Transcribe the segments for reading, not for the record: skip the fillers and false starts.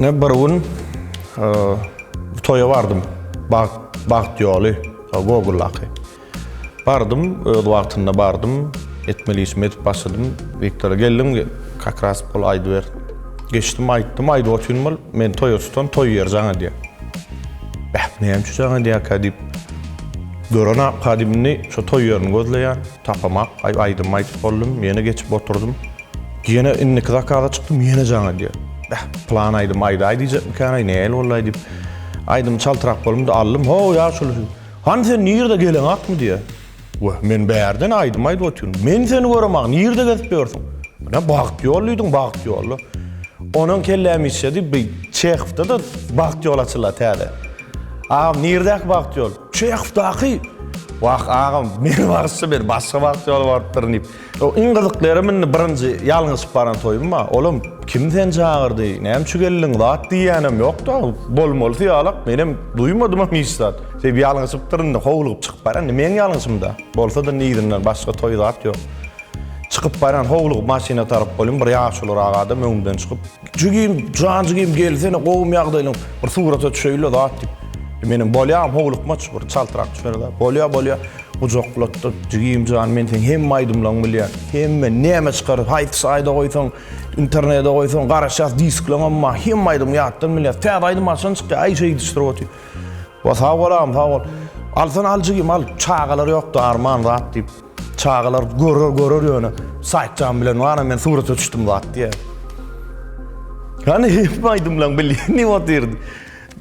Ne bir gün toya vardım. Bakt yolu, Google'laki. Bardım, öz vaktinde bardım. Etmeliyim, etip başladım. Viktor'a geldim, kakras bol aydı ver. Geçtim, ayttım, aydı otuymul, men toy otutan toy yer sana diye. Neyem şu sana diye kadip. Görana kadimini şu toy yerini gözleyen, tapamak, aydım aytıp oldum, yine geçip oturdum. Yine inni kıza çıktım, yine sana diye. Plan aydım, aydı diyecek mi kanay, neyel olaydı. Aydım çaltırak bolum da aldım, ho ya şöyle. Hani sen nirde gelen ak mı diye. Men bärden aydım aydı otuyorum. Men seni göremek, nirde gezip görüyorsun. Ne bakt yolluydun, bakt yollu. Onun kellemi işledi, bir çekifte de bakt yol açıla təyde. Ağam, nirdek bakt yol? Çekiftaki. Vaq ağam, men varsa bir başka bakt yol vardır nip. O in kızıklarımın birinci yalnız paran toyum ma. Oğlum, kim sen çağırdı? Neyem çügelin zat diyenem yok da. Bol fiyalak, benim duymadım ama istat. Bir yalnız pıtırın da kovulup çıkıp paran, men yalnızım da. Bolsa da neydinden başka toy zat yok. Çıkıp paran hovluq maşina tarıp bolum bir yaşılır ağada möňümden çıkıp jügim jangym gelsene qowum ýagdaýlaryň bir surata düşeýle zat dip. Menim bolýam hovluq maç bir çaltyrak düşerler. Bolýa ujoklatdy jügim jan men sen hem maýdymlaň bilýär. Hemme näme çykaryp haýt saýda goýsaň internetde goýsaň garaşas disklaň amma hem maýdym ýatdym bilýär. Tädaýdym maşyn çykdy aý şey düşürýär. Wa sawgalam sawgal. Alsan aljygym al çağalar ýokdy arman zat dip. Çağalar görür ýöne. Saýtjam bilen wana men surata düşdüm zat diýe. Hani hep aýdymlaň bilýär, ne otirdi.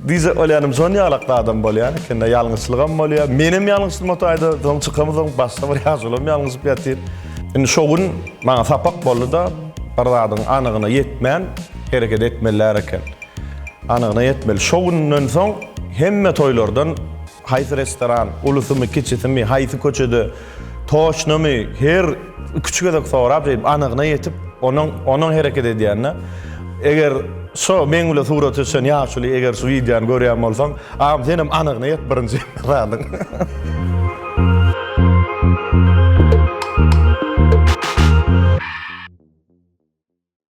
Dize olýanym son ýalakda adam bolýar, kende ýalňyzlygam bolýar. Menem ýalňyzlygym otaýdy, soň çykamyň başga bir ýaşulym ýalňyzyp ýatyr. Indi şo gün maňa sapak boldy da, bardadyň anygyna ýetmän hereket etmeler eken. Anygyna ýetmeli. Şo günden soň hemme toýlardan haýsy restoran, ulusymy, kiçisimi, haýsy köçede toşnamy her küçükdek sorap anygyna ýetip onun hereket edýänne. Eger so men bilen surat etsen ýa şol eger şu videony görýän bolsaň, ağam senem anygyna ýet birinji radyň.